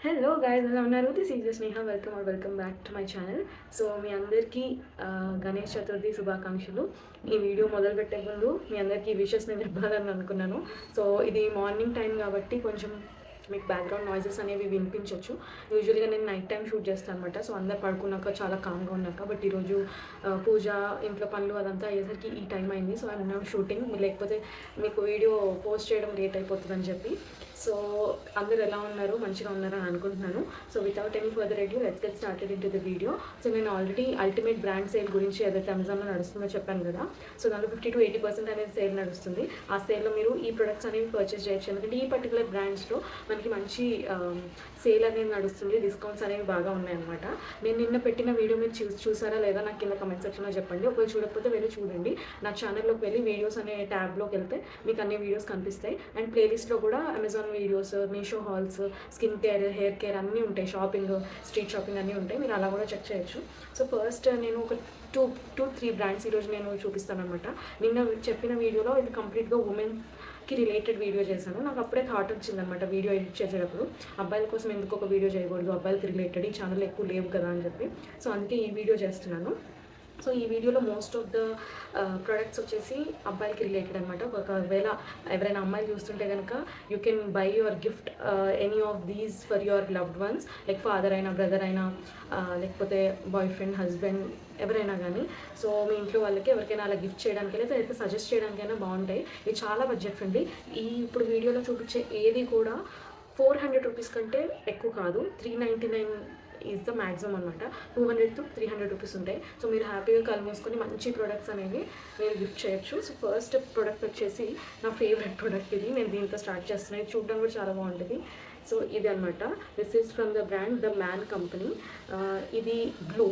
Hello guys, ఎలా ఉన్నారు? This is Sneha. Welcome back to my channel. So మీ అందరికీ గణేష్ చతుర్థి శుభాకాంక్షలు. ఈ వీడియో మొదలుపెట్టే ముందు మీ అందరికీ విషెస్ నేను ఇవ్వాలని అనుకున్నాను. సో ఇది మార్నింగ్ టైం కాబట్టి కొంచెం మీకు బ్యాక్గ్రౌండ్ నాయిసెస్ అనేవి వినిపించవచ్చు. యూజువల్గా నేను నైట్ టైం షూట్ చేస్తాను అనమాట. సో అందరు పడుకున్నాక చాలా కామ్గా ఉన్నాక, బట్ ఈరోజు పూజ, ఇంట్లో పనులు అదంతా అయ్యేసరికి ఈ టైం అయింది. సో ఐ నౌ షూటింగ్, లేకపోతే మీకు వీడియో పోస్ట్ చేయడం లేట్ అయిపోతుందని చెప్పి. సో అందరు ఎలా ఉన్నారు? మంచిగా ఉన్నారని అనుకుంటున్నాను. So without any further edu let's get started in to the video. So నేను ఆల్రెడీ అల్టిమేట్ బ్రాండ్ సేల్ గురించి ఏదైతే అమెజాన్లో నడుస్తుందో చెప్పాను కదా. సో దాంట్లో 50 to 80% అనేది సేల్ నడుస్తుంది. ఆ సేల్లో మీరు ఈ ప్రొడక్ట్స్ అనేవి పర్చేస్ చేయొచ్చు. ఎందుకంటే ఈ పర్టికులర్ బ్రాండ్స్లో మనకి మంచి సేల్ అనేది నడుస్తుంది, డిస్కౌంట్స్ అనేవి బాగా ఉన్నాయన్నమాట. నేను నిన్న పెట్టిన వీడియో మీరు చూసారా లేదా నాకు కింద కమెంట్ సెక్షన్లో చెప్పండి. ఒకవేళ చూడకపోతే వెళ్ళి చూడండి. నా ఛానల్లోకి వెళ్ళి వీడియోస్ అనే ట్యాబ్లోకి వెళ్తే మీకు అన్ని వీడియోస్ కనిపిస్తాయి. అండ్ ప్లేలిస్ట్లో కూడా Amazon videos, Meesho halls, skin care, hair care అన్నీ ఉంటాయి. షాపింగ్, స్ట్రీట్ షాపింగ్ అన్నీ ఉంటాయి. మీరు అలా కూడా చెక్ చేయొచ్చు. సో ఫస్ట్ నేను ఒక టూ 3 బ్రాండ్స్ ఈరోజు నేను చూపిస్తాను అనమాట. నిన్న చెప్పిన వీడియోలో ఇది కంప్లీట్గా ఉమెన్కి రిలేటెడ్ వీడియో చేశాను. నాకు అప్పుడే థాట్ వచ్చిందనమాట వీడియో ఎడిట్ చేసేటప్పుడు, అబ్బాయిల కోసం ఎందుకు ఒక వీడియో చేయకూడదు, అబ్బాయిలకి రిలేటెడ్ ఈ ఛానల్ ఎక్కువ లేవు కదా అని చెప్పి. సో అందుకే ఈ వీడియో చేస్తున్నాను. సో ఈ వీడియోలో మోస్ట్ ఆఫ్ ద ప్రొడక్ట్స్ వచ్చేసి అబ్బాయిలకి రిలేటెడ్ అనమాట. ఒకవేళ ఎవరైనా అమ్మాయిలు చూస్తుంటే కనుక you can buy your gift any of these for your loved ones, like father అయినా, బ్రదర్ అయినా, లేకపోతే బాయ్ ఫ్రెండ్, హస్బెండ్, ఎవరైనా కానీ. సో మీ ఇంట్లో వాళ్ళకి ఎవరికైనా అలా గిఫ్ట్ చేయడానికి అయితే సజెస్ట్ చేయడానికైనా బాగుంటాయి. ఇది చాలా బడ్జెట్ ఫ్రెండ్లీ. ఇప్పుడు వీడియోలో చూపించే ఏది కూడా 400 రూపీస్ కంటే ఎక్కువ కాదు. 399 ఈజ్ ద మ్యాక్సిమం అనమాట. 200 to 300 రూపీస్ ఉంటాయి. సో మీరు హ్యాపీగా కళ్ళు మూసుకొని మంచి ప్రొడక్ట్స్ అనేవి మీరు గిఫ్ట్ చేయొచ్చు. సో ఫస్ట్ ప్రోడక్ట్ వచ్చేసి నా ఫేవరెట్ ప్రోడక్ట్ ఇది. నేను దీంతో స్టార్ట్ చేస్తున్నాను. ఇది చూడడం కూడా చాలా బాగుంటుంది. సో ఇది అనమాట. This is from the brand the man company. ఇది బ్లూ.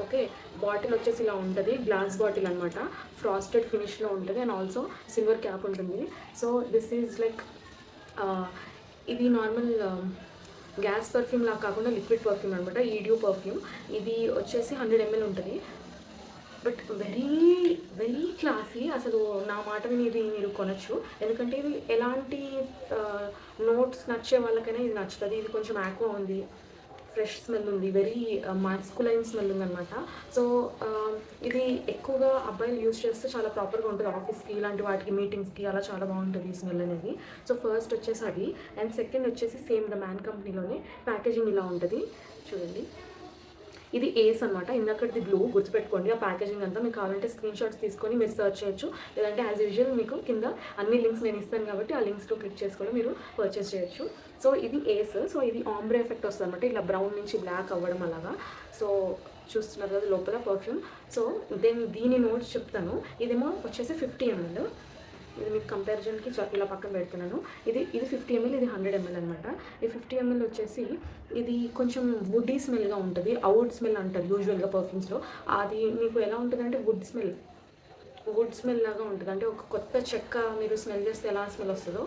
ఓకే, బాటిల్ వచ్చేసి ఇలా ఉంటుంది. గ్లాస్ బాటిల్ అనమాట. ఫ్రాస్టెడ్ ఫినిష్లో ఉంటుంది అండ్ ఆల్సో సిల్వర్ క్యాప్ ఉంటుంది. సో దిస్ ఈజ్ లైక్ ఇది నార్మల్ గ్యాస్ పర్ఫ్యూమ్ లాగా కాకుండా లిక్విడ్ పర్ఫ్యూమ్ అనమాట. Video perfume. ఇది వచ్చేసి 100 ml ఉంటుంది. But very very classy. అసలు నా మాట విని ఇది మీరు కొనచ్చు. ఎందుకంటే ఇది ఎలాంటి నోట్స్ నచ్చే వాళ్ళకైనా ఇది నచ్చుతుంది. ఇది కొంచెం ఆక్వా ఉంది, ఫ్రెష్ స్మెల్ ఉంది, వెరీ మాస్కులైన్ స్మెల్ ఉందన్నమాట. సో ఇది ఎక్కువగా అబ్బాయిలు యూజ్ చేస్తే చాలా ప్రాపర్గా ఉంటుంది. ఆఫీస్కి, ఇలాంటి వాటికి, మీటింగ్స్కి అలా చాలా బాగుంటుంది ఈ స్మెల్ అనేది. సో ఫస్ట్ వచ్చేసి అది. అండ్ సెకండ్ వచ్చేసి సేమ్ ద మ్యాన్ కంపెనీలోనే ప్యాకేజింగ్ ఇలా ఉంటుంది. చూడండి, ఇది ఏస్ అనమాట. ఇందాకటిది బ్లూ, గుర్తుపెట్టుకోండి. ఆ ప్యాకేజింగ్ అంతా మీకు కావాలంటే స్క్రీన్ షాట్స్ తీసుకొని మీరు సర్చ్ చేయొచ్చు. లేదంటే యాజ్ యూజువల్ మీకు కింద అన్ని లింక్స్ నేను ఇస్తాను కాబట్టి ఆ లింక్స్లో క్లిక్ చేసుకొని మీరు పర్చేస్ చేయొచ్చు. సో ఇది ఏస్. సో ఇది ఆంబ్రే ఎఫెక్ట్ వస్తుంది అనమాట. ఇలా బ్రౌన్ నుంచి బ్లాక్ అవ్వడం అలాగా. సో చూస్తున్నారు కదా లోపల పర్ఫ్యూమ్. సో దీని నోట్స్ చెప్తాను. ఇదేమో వచ్చేసి 50 ml. ఇది మీకు కంపారిజన్కి ఇలా పక్కన పెడుతున్నాను. ఇది 50 ml, ఇది 100 ml అనమాట. ఈ 50 ml వచ్చేసి ఇది కొంచెం వుడ్డీ స్మెల్గా ఉంటుంది. అవుడ్ స్మెల్ అంటారు యూజువల్గా పర్ఫ్యూమ్స్లో. అది మీకు ఎలా ఉంటుంది అంటే వుడ్ స్మెల్ లాగా ఉంటుంది. అంటే ఒక కొత్త చెక్క మీరు స్మెల్ చేస్తే ఎలా స్మెల్ వస్తుందో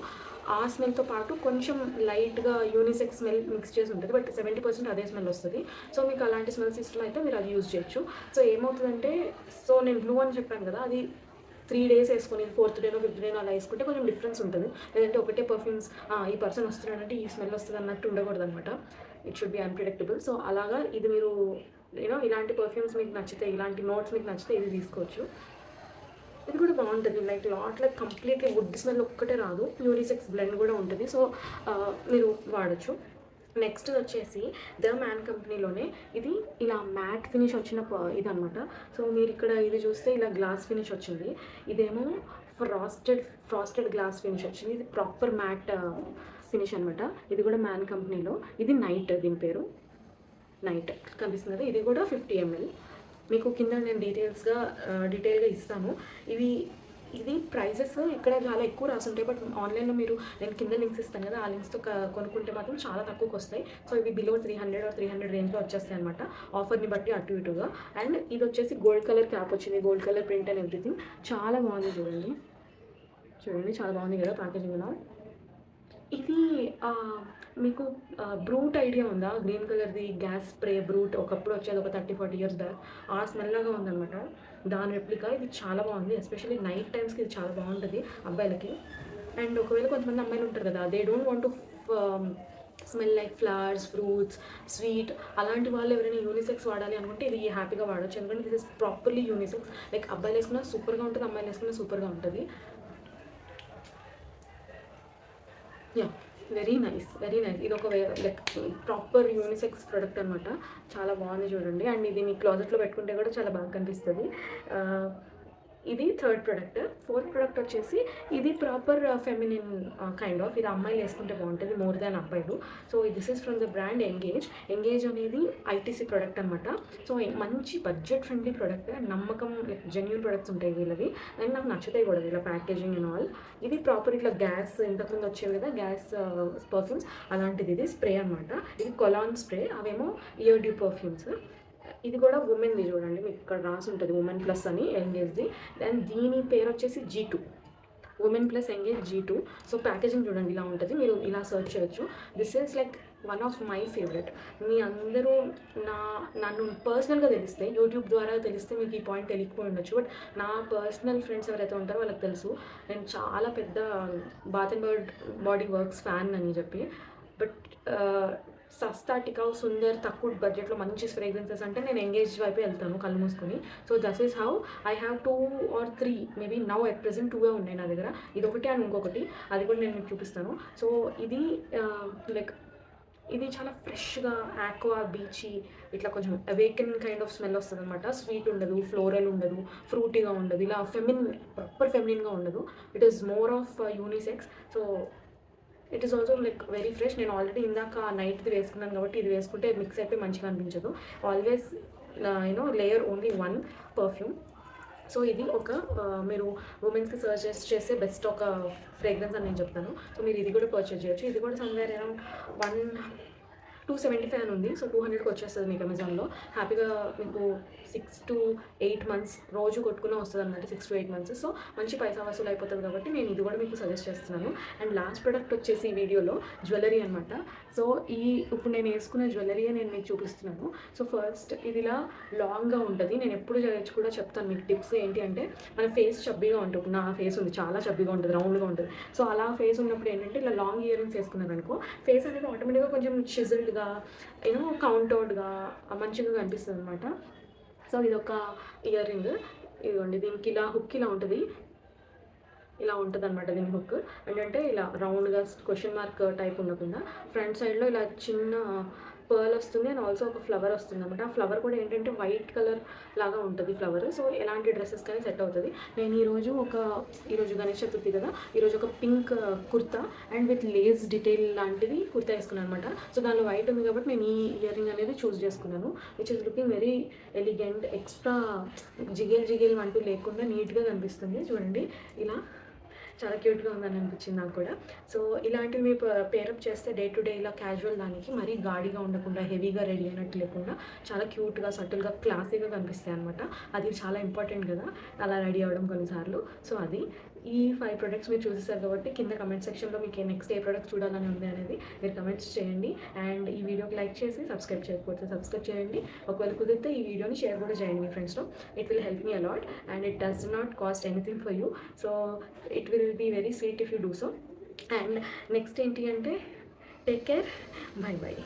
ఆ స్మెల్తో పాటు కొంచెం లైట్గా యూనిసెక్స్ స్మెల్ మిక్స్ చేసి ఉంటుంది. బట్ 70% అదే స్మెల్ వస్తుంది. సో మీకు అలాంటి స్మెల్స్ ఇష్టం అయితే మీరు అది యూజ్ చేయొచ్చు. సో ఏమవుతుందంటే, సో నేను బ్లూ అని చెప్పాను కదా, అది 3 days వేసుకొని 4th day 5th day అలా వేసుకుంటే కొంచెం డిఫరెన్స్ ఉంటుంది. లేదంటే ఒకటే పర్ఫ్యూమ్స్ ఈ పర్సన్ వస్తున్నాడంటే ఈ స్మెల్ వస్తుంది అన్నట్టు ఉండకూడదు అనమాట. It should be unpredictable. So అలాగా ఇది మీరు ఇలాంటి పర్ఫ్యూమ్స్ మీకు నచ్చితే, ఇలాంటి నోట్స్ మీకు నచ్చితే ఇది తీసుకోవచ్చు. ఇది కూడా బాగుంటుంది. లైక్ కంప్లీట్లీ వుడ్ స్మెల్ ఒక్కటే రాదు, యూనిసెక్స్ బ్లెండ్ కూడా ఉంటుంది. సో మీరు వాడచ్చు. నెక్స్ట్ వచ్చేసి ద మ్యాన్ కంపెనీలోనే ఇది ఇలా మ్యాట్ ఫినిష్ వచ్చిన ఇదనమాట. సో మీరు ఇక్కడ ఇది చూస్తే ఇలా గ్లాస్ ఫినిష్ వచ్చింది. ఇదేమో ఫ్రాస్టెడ్ గ్లాస్ ఫినిష్ వచ్చింది. ఇది ప్రాపర్ మ్యాట్ ఫినిష్ అనమాట. ఇది కూడా మ్యాన్ కంపెనీలో. ఇది నైట్, దీని పేరు నైట్ కనిపిస్తుంది కదా. ఇది కూడా 50 ml. మీకు కింద నేను డీటెయిల్గా ఇస్తాను. ఇది ప్రైజెస్ ఇక్కడ చాలా ఎక్కువ రాసుంటాయి. బట్ ఆన్లైన్లో నేను కింద లింక్స్ ఇస్తాను కదా, ఆ లింక్స్తో కొనుక్కుంటే మాత్రం చాలా తక్కువకి వస్తాయి. సో ఇవి బిలో 300 or 300 రేంజ్లో వచ్చేస్తాయి అనమాట, ఆఫర్ని బట్టి అటు ఇటుగా. అండ్ ఇది వచ్చేసి గోల్డ్ కలర్ క్యాప్ వచ్చింది, gold colour print and everything. చాలా బాగుంది. చూడండి చాలా బాగుంది కదా ప్యాకేజింగ్ ఇలా. ఇది మీకు బ్రూట్ ఐడియా ఉందా? గ్రీన్ కలర్ది గ్యాస్ స్ప్రే బ్రూట్ ఒకప్పుడు వచ్చేది, ఒక 30-40 years బ్యాక్. ఆ స్మెల్ లాగా ఉందన్నమాట. దాని రెప్లికా. ఇది చాలా బాగుంది. ఎస్పెషల్లీ నైట్ టైమ్స్కి ఇది చాలా బాగుంటుంది అబ్బాయిలకి. అండ్ ఒకవేళ కొంతమంది అమ్మాయిలు ఉంటారు కదా, they don't want to smell like flowers, fruits, sweet అలాంటి వాళ్ళు ఎవరైనా యూనిసెక్స్ వాడాలి అనుకుంటే ఇది హ్యాపీగా వాడచ్చు. ఎందుకంటే this is properly unisex. Like అబ్బాయిలు వేసుకున్నా సూపర్గా ఉంటుంది, అమ్మాయిలు వేసుకున్నా సూపర్గా ఉంటుంది. Yeah, very nice, very nice. ఇది ఒక లైక్ ప్రాపర్ యూనిసెక్స్ ప్రోడక్ట్ అనమాట. చాలా బాగుంది చూడండి. అండ్ ఇది మీ క్లాజెట్లో పెట్టుకుంటే కూడా చాలా బాగా కనిపిస్తుంది. ఇది థర్డ్ ప్రోడక్ట్. ఫోర్త్ ప్రోడక్ట్ వచ్చేసి ఇది ప్రాపర్ ఫెమినిన్ కైండ్ ఆఫ్. ఇది అమ్మాయిలు వేసుకుంటే బాగుంటుంది మోర్ దాన్ అబ్బాయిలు. So this is from the brand engage. Engage అనేది ఐటీసీ ప్రోడక్ట్ అనమాట. సో మంచి బడ్జెట్ ఫ్రెండ్లీ ప్రోడక్ట్. నమ్మకం, లైక్ జెన్యూన్ ప్రొడక్ట్స్ ఉంటాయి వీళ్ళవి. అండ్ నాకు నచ్చుతాయి కూడా వీళ్ళ ప్యాకేజింగ్ అండ్ ఆల్. ఇది ప్రాపర్ ఇట్లా గ్యాస్, ఇంతకుముందు వచ్చేవి కదా గ్యాస్ పర్ఫ్యూమ్స్, అలాంటిది. ఇది స్ప్రే అనమాట. ఇది కొలాన్ స్ప్రే, అవేమో ఇయర్ డ్యూ పర్ఫ్యూమ్స్. ఇది కూడా ఉమెన్ది చూడండి, మీకు ఇక్కడ రాసి ఉంటుంది ఉమెన్ ప్లస్ అని ఎంగేజ్ది. దెన్ దీని పేరు వచ్చేసి G2, women plus engage G2. So packaging చూడండి ఇలా ఉంటుంది, మీరు ఇలా సర్చ్ చేయొచ్చు. This is like one of my favourite. మీ అందరూ నన్ను పర్సనల్గా తెలిస్తే, యూట్యూబ్ ద్వారా తెలిస్తే మీకు ఈ పాయింట్ తెలియకపోయి ఉండొచ్చు. బట్ నా పర్సనల్ ఫ్రెండ్స్ ఎవరైతే ఉంటారో వాళ్ళకి తెలుసు నేను చాలా పెద్ద Bath and Body Works fan అని చెప్పి. బట్ సస్తా, టికావ్, సుందర్, తక్కువ బడ్జెట్లో మంచి ఫ్రేగ్రెన్సెస్ అంటే నేను ఎంగేజ్ వైపు వెళ్తాను కళ్ళు మూసుకొని. So that is how I have 2 or 3, maybe now at present 2 ఉన్నాయి నా దగ్గర. ఇది ఒకటి అండ్ ఇంకొకటి, అది కూడా నేను మీకు చూపిస్తాను. సో ఇది లైక్ ఇది చాలా ఫ్రెష్గా ఆక్వా బీచీ, ఇట్లా కొంచెం అవేకెన్ కైండ్ ఆఫ్ స్మెల్ వస్తుంది అనమాట. స్వీట్ ఉండదు, ఫ్లోరల్ ఉండదు, ఫ్రూటీగా ఉండదు, ఇలా ప్రాపర్ ఫెమినిన్గా ఉండదు. It is more of unisex. So it is also like very fresh. నేను ఆల్రెడీ ఇందాక నైట్ది వేసుకున్నాను కాబట్టి ఇది వేసుకుంటే మిక్స్ అయిపోయి మంచిగా అనిపించదు. Always layer only 1 perfume. So ఇది ఒక మీరు ఉమెన్స్కి సజెస్ట్ చేసే బెస్ట్ ఒక ఫ్రేగ్రెన్స్ అని నేను చెప్తాను. సో మీరు ఇది కూడా పర్చేజ్ చేయొచ్చు. ఇది కూడా సమ్వేర్ అరౌండ్ 275 అని ఉంది. సో 200కి వచ్చేస్తుంది మీకు అమెజాన్లో. హ్యాపీగా మీకు 6 to 8 months రోజు కొట్టుకునే వస్తుంది అన్నమాట. 6 to 8 months. సో మంచి పైసా వసూలు అయిపోతుంది కాబట్టి నేను ఇది కూడా మీకు సజెస్ట్ చేస్తున్నాను. అండ్ లాస్ట్ ప్రోడక్ట్ వచ్చేసి ఈ వీడియోలో జ్యువెలరీ అనమాట. సో ఇప్పుడు నేను వేసుకునే జ్యువెలరీయే నేను మీకు చూపిస్తున్నాను. సో ఫస్ట్ ఇది ఇలా లాంగ్గా ఉంటుంది. నేను ఎప్పుడు కూడా చెప్తాను మీకు టిప్స్ ఏంటి అంటే, మన ఫేస్ చబ్బీగా ఉంటుంది. నా ఫేస్ ఉంది చాలా చబ్బీగా ఉంటుంది, రౌండ్గా ఉంటుంది. సో అలా ఫేస్ ఉన్నప్పుడు ఏంటంటే ఇలా లాంగ్ ఇయర్ రింగ్స్ వేసుకున్నాను అనుకో, ఫేస్ అనేది ఆటోమేటిక్గా కొంచెం చిజిల్డ్గా, కౌంటౌడ్గా మంచిగా కనిపిస్తుంది అనమాట. సో ఇది ఒక ఇయర్ రింగ్. ఇదిగోండి, దీనికి ఇలా హుక్ ఇలా ఉంటుంది, ఇలా ఉంటుంది అనమాట దీని హుక్. ఏంటంటే ఇలా రౌండ్గా క్వశ్చన్ మార్క్ టైప్ ఉండకుండా ఫ్రంట్ సైడ్లో ఇలా చిన్న పర్ల్ వస్తుంది అండ్ ఆల్సో ఒక ఫ్లవర్ వస్తుంది అనమాట. ఆ ఫ్లవర్ కూడా ఏంటంటే వైట్ కలర్ లాగా ఉంటుంది ఫ్లవర్. సో ఎలాంటి డ్రెస్సెస్ కానీ సెట్ అవుతుంది. నేను ఈరోజు గణేష్ చతుర్థి కదా, ఈరోజు ఒక pink kurta and with lace detail లాంటిది కుర్తా వేసుకున్నాను అనమాట. సో దానిలో వైట్ ఉంది కాబట్టి నేను ఈ ఇయర్ రింగ్ అనేది చూస్ చేసుకున్నాను. Which is looking very elegant. Extra జిగేల్ అంటూ లేకుండా నీట్గా కనిపిస్తుంది. చూడండి ఇలా చాలా క్యూట్గా ఉందని అనిపించింది నాకు కూడా. సో ఇలాంటివి మీరు పేరప్ చేస్తే డే టు డే ఇలా క్యాజువల్ దానికి మరీ గాడిగా ఉండకుండా, హెవీగా రెడీ అయినట్టు లేకుండా చాలా క్యూట్గా, సటిల్గా, క్లాసీగా కనిపిస్తాయి అనమాట. అది చాలా ఇంపార్టెంట్ కదా అలా రెడీ అవ్వడం కొన్నిసార్లు. సో అది ఈ 5 ప్రొడక్ట్స్ మీరు చూసేసారు కాబట్టి కింద కమెంట్ సెక్షన్లో మీకు నెక్స్ట్ ఏ ప్రొడక్ట్స్ చూడాలని ఉంది అనేది మీరు కమెంట్స్ చేయండి. అండ్ ఈ వీడియోకి లైక్ చేసి సబ్స్క్రైబ్ చేయకపోతే సబ్స్క్రైబ్ చేయండి. ఒకవేళ కుదిరితే ఈ వీడియోని షేర్ కూడా చేయండి మీ ఫ్రెండ్స్లో. It will help me a lot and it does not cost anything for you. So it will be very sweet if you do so. And next ఏంటి అంటే, టేక్ కేర్, బై బై.